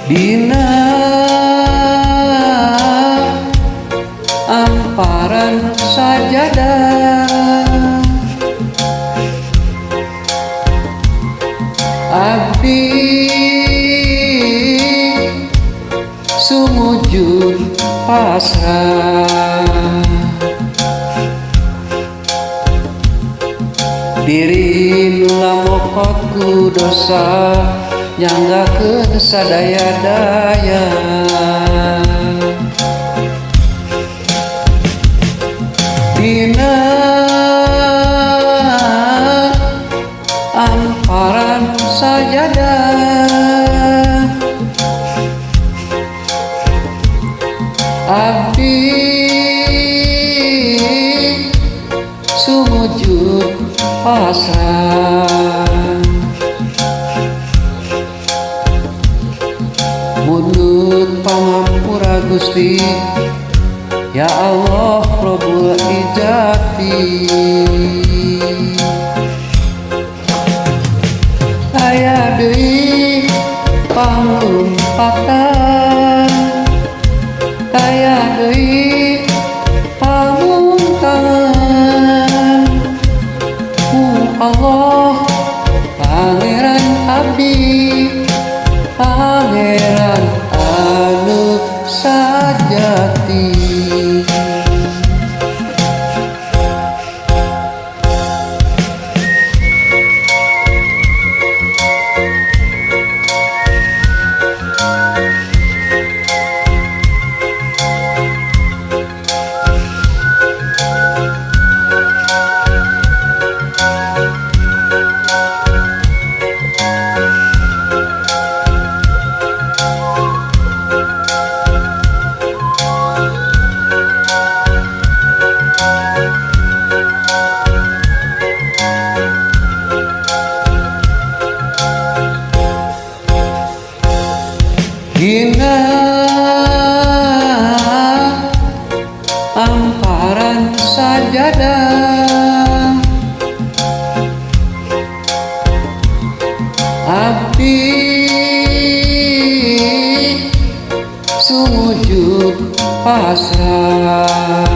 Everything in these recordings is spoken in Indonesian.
Dina amparan sajadah abdi sumujud pasrah. Diri lamokot ku dosa nyanggakeun sadaya-daya. Dina amparan sajadah abdi sumujud pasrah. Munut pangampura Gusti, ya Allah Rabbul Ijati. Aya deui panglumpatan, aya deui pamuntangan ku Allah Pangeran abdi, Pangeran anu sajati. Dina amparan sajadah abdi sumujud pasrah.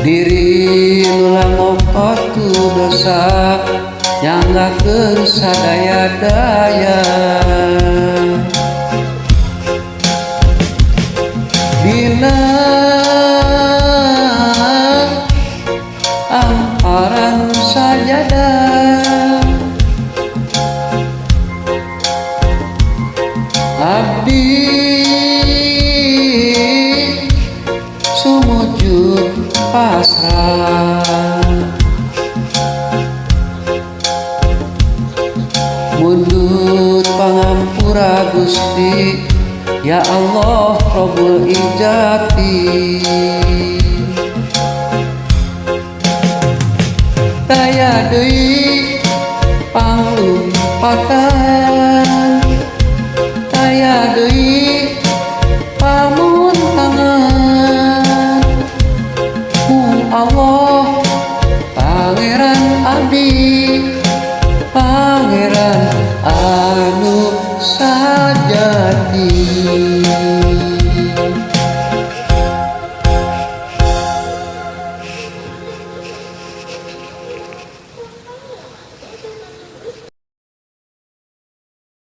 Diri lamokot ku dosa nyanggakeun sadaya-daya. Dina amparan sajadah abdi sumujud pasrah. Munut pangampura Gusti, ya Allah Rabbul Ijati. Aya deui panglumpatan,